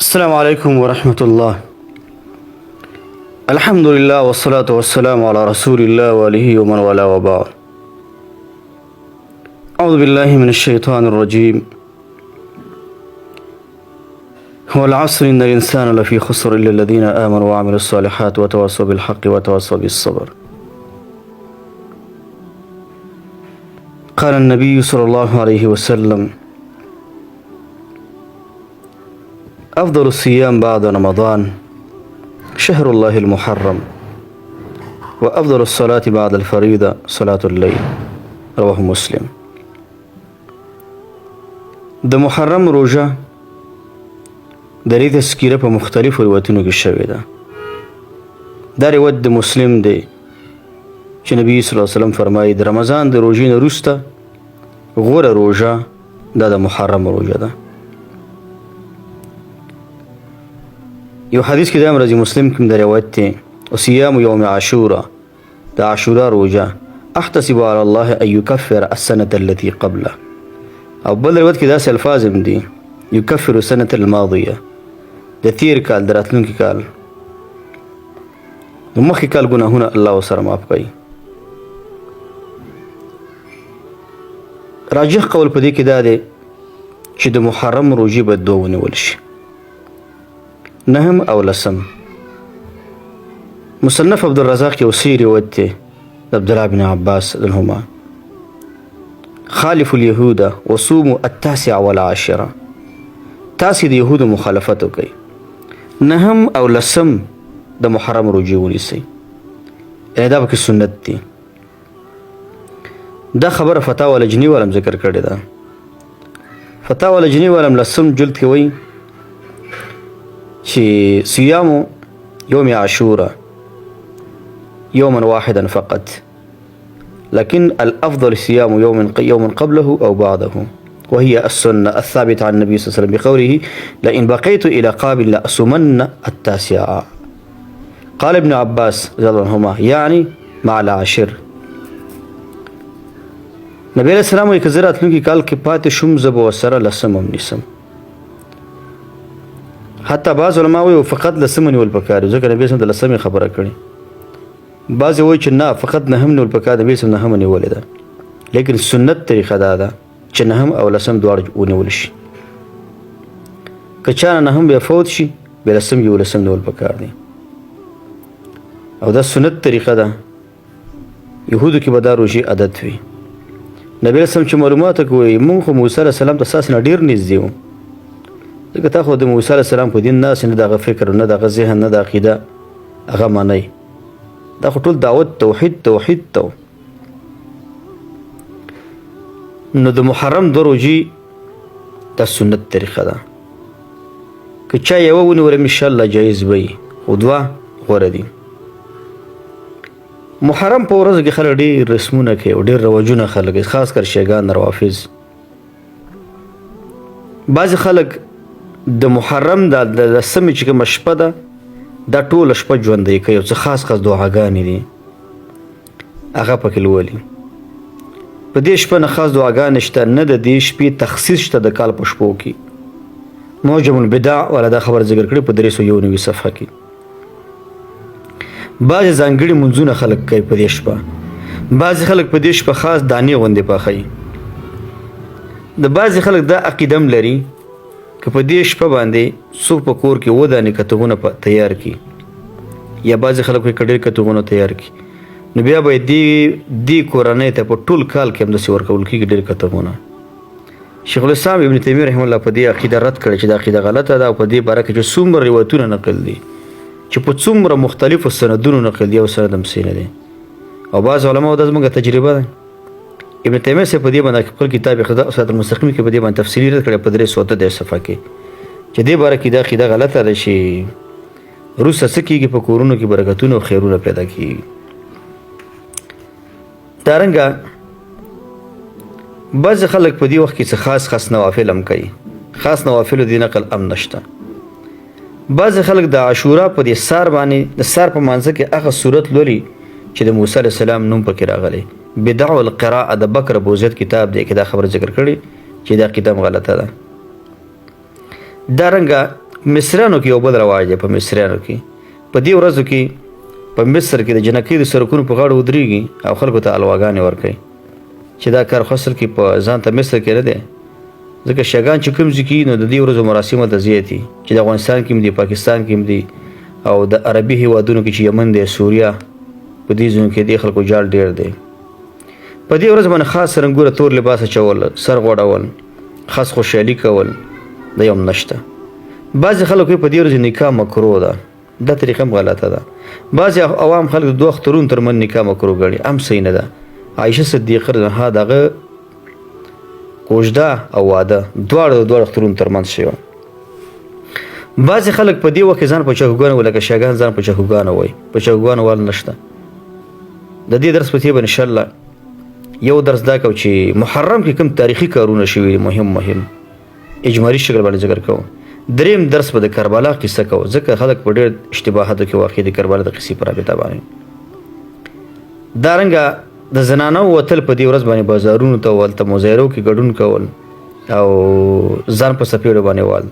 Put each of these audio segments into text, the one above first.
السلام عليكم ورحمة الله. الحمد لله والصلاة والسلام على رسول الله وآله ومن والاه وبعد. أعوذ بالله من الشيطان الرجيم. والعصر إن الإنسان لفي خسر إلا الذين آمنوا وعملوا الصالحات وتواصوا بالحق وتواصوا بالصبر. قال النبي صلى الله عليه وسلم: أفضل الصيام بعد رمضان شهر الله المحرم، وأفضل الصلاة بعد الفريضة صلاة الليل. رواه مسلم. د محرم روژه د دې تذکیره په مختلفو روایتونو کې شوې ده. دا روایت د مسلم دی چې نبی صلی الله علیه وسلم فرمایي د رمضان د روژې نه وروسته غوره روژه دا د محرم روژه ده. یو حدیث کې دا راځي، مسلم کې دا روایت دی: وصيام يوم عاشوراء، د عاشورا روژه احتسب على الله ان يكفر السنه التي قبله. او بل روایت کې داسې الفاظ هم دي: يكفر السنه الماضيه، د تیر کال د راتلونکي کال د مخکې کال ګناهونه الله سره معاف کوي. راجح قول په دې کې دا دی چې د محرم روژې به دوه ونیول شي، نهم او لسم. مصنف عبدالرزاق یو سی روایت دی د عبدالله بن عباس عنهما: خالف اليهود وصوموا التاسع والعاشرة، تاسې د یهودو مخالفت وکړئ، نهم او لسم د محرم روژې ونیسئ. یعنې دا پکې سنت دی. دا خبره فتاوی لجني والم ذکر کړې ده. فتاوی لجني والم لسم جلد کې وایي چې صيام يوم عاشوراء يوما واحدا فقط، لكن الأفضل صيام يوم قبله أو بعده، وهي السنة الثابتة عن النبي صلى الله عليه وسلم بقوله: لئن بقيت إلى قابل لأصومن التاسعة. قال ابن عباس رضي الله عنهما: يعني مع العاشر. نبی علیہ السلام وایي که زه راتلونکي کال کې پاتې شوم زه به ورسره لسم هم نیسم. حتی بعض علما وایي فقط لسم نیول پکار دی، ځکه نبی صلی الله علیه وسلم د لسمې خبره کړې. بعضې وایي چې نه فقط نهم نیول پکار دی، نبی صلی الله علیه وسلم نهم نیولې ده. لیکن سنت طریقه دا ده چې نهم او لسم دواړه ونیول شي. که چا نهم بیا فوت شي بیا لسم یو لسم نیول پکار دی، او دا سنت طریقه ده. یهودو کې به دا روژې عادت وي. نبی علیه السلام چې معلوماتو کې وایي مونږ خو موسی علیه السلام ته ستاسې نه ډېر نږدې وو، ځکه تا خو د موسی علیه السلام په دین ناست نه د هغه فکر نه د هغه ذهن نه د عقیده هغه منئ. دا خو ټول دعوت توحید ته. نو د محرم دوه روژې دا سنت طریقه ده. که چا یوه ونیولم انشاءالله جایز به وي، خو دوه غوره دي. محرم په ورځو کې خلک ډېر رسمونه کوي او ډېر رواجونه خلک، خاص کر شیګان روافظ. بعضې خلک د محرم د لسمې چې کومه شپه ده دا ټوله شپه ژوندی کوي، او څه خاص دعاګانې دي هغه پکې لولي. په دې شپه نه خاص دعاګانې شته، نه د دې شپې تخصیص شته د کال په شپو کې. معجم البدع والا دا خبر ذکر کړی په 391 صفحه کې. بعضې ځانګړي منځونه خلک کوي په دې شپه. بعضې خلک په دې شپه خاص دانې غوندې پخوي. د بعضې خلک دا عقیده هم لري که په دې شپه باندې څوک په کور کې 7 دانې کتغونه تیار کړي، یا بعضې خلک وایي که ډېر کتغونه تیار کړي، نو بیا به دې کورنۍ ته په ټول کال کې همداسې ورکول کېږي ډېر کتغونه. شیخ الاسلام ابن تیمیه رحمه الله په دې عقیده رد کړی چې دا عقیده غلطه ده، او په دې باره کې چې څومره روایتونه نقل دي چې په څومره مختلفو سندونو نقل دي او سند هم صحیح نه دی. او بعض علماو دا زموږ تجربه ده. ابن تیمیه صاحب په دې باندې خپل کتاب اقتداء الصراط المستقیم کې په دې باندې تفصیلي رد کړی په 310 صفحه کې، چې دې باره کې دا عقیده غلطه ده چې وروسته څه کېږي په کورونو کې برکتونه او خیرونه پیدا کېږي. دارنګه بعضې خلک په دې وخت کې څه خاص نوافل هم کوي. خاص نوافلو دې نقل هم نشته. بعضې خلک د عاشورا په دې سار باندې د سار په مانځه کې هغه صورت لولي چې د موسی علیه السلام نوم پکې راغلی. بدع القراءه د بکر ابو زید کتاب دی کې دا خبر ذکر کړي چې دا عقیده غلطه ده. دارنګه مصریانو کې یو بل رواج دی. په مصریانو کې په دې ورځو کې په مصر کې د جنکۍ د سرکونو په غاړه ودرېږي او خلکو ته الواګانې ورکوي چې دا کار خو اصل کې په ځان ته مصر کې نه دی، ځکه شیګان چې کوم ځای کې نو د دې ورځو مراسمو ته زیات دي چې د افغانستان کې هم دي، پاکستان کې هم دي، او د عربي هیوادونو کې چې یمن دی، سوریه، په دې ځایونو کې دې خلکو جال ډېر دی. په دې ورځ باندې خاص رنګونه تور لباس اچول، سر غوړول، خاص خوشحالي کول دا یو نشته. بعضې خلکو په دې ورځ نکاح مکروه ده، دا طریقه هم غلطه ده. بعضې عوام خلک د دوه اخترونو تر منځ نکاح مکروه ګڼي، هم صحیح نه ده. عایشه صدیقه رضی الله عنها دغه کوژده او واده دواړه د دوه اخترونو تر منځ شوي. بعضې خلک په دې وخت کې ځان په چاهوګانو لکه شیګان ځان په چاهوګانو وایي، په چاهوګانو وال نشته. د دې درس په تیبه انشاءالله یو درس دا کوو چې محرم کې کوم تاریخي کارونه شوي مهم اجمالي شکل باندې ذکر کوو. دریم درس به د کربلا قصه کوو، ځکه خلک په ډېر اشتباهاتو کې واقع د کربلا د قصې په رابطه باندې. دارنګه د زنانو وتل په دې ورځ باندې بازارونو ته ول، ته مظاهرو کې ګډون کول او ځان په سپېړو باندې وال،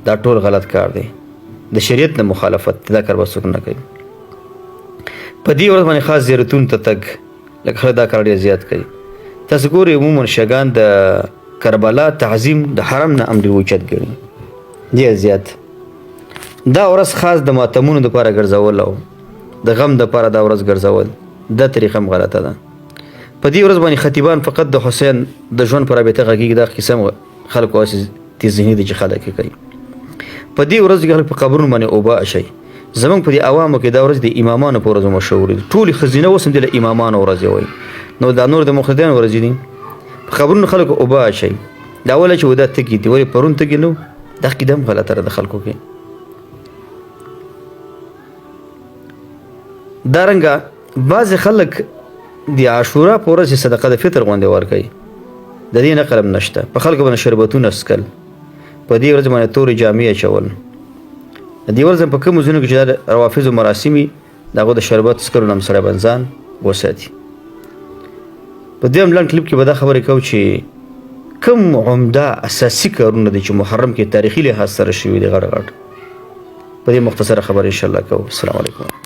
دا ټول غلط کار دی، د شریعت نه مخالفت، دا کار به څوک نه کوي. په دې ورځ باندې خاص زیارتونو ته تګ، لکه خلک دا کار ډېر زیات کوي. تاسو ګورئ عموما شیګان د کربلا تعظیم د حرم نه هم ډېر اوچت ګڼي، ډېر زیات. دا ورځ خاص د ماتمونو دپاره ګرځول او د غم دپاره دا ورځ ګرځول، دا طریقه هم غلطه ده. په دې ورځ باندې خطیبان فقط د حسین د ژوند په رابطه غږېږي، دا قصه هم خلکو هسې تېزذهني دي چې خلک یې کوي. په دې ورځ کې خلک په قبرونو باندې اوبه اچوي. زموږ په دې عوامو کې دا ورځ د امامانو په ورځ مشهور دي، ټولې ښځینه اوس هم د امامانو ورځې وایي، نو دا نور د مقتدیانو ورځې دي. په قبرونو خلکو اوبه اچوي. دا اوله چې دا تږي دي، ولې پرون تږي نه و، دا عقیده هم غلطه ده د خلکو کې. دارنګه بعضې خلک د عاشورا په ورځ صدقه د فطر غوندې ورکوي، د دې نقل هم نشته. په خلکو باندې شربتونه څکل، په دې ورځ باندې تورې جامې اچول. د دې ورځ په کومو ځایونو کې چې د روافظو مراسم وي د هغو د شربت څکلو نه هم سړی باندې ځان وساتي. په دې هم لنډ کلیپ کې به دا خبرې کوو چې کوم عمده اساسي کارونه دي چې محرم کې تاریخي لحاظ سره شوي دي غټ. په دې مختصره خبره انشاءالله کوو. السلام علیکم.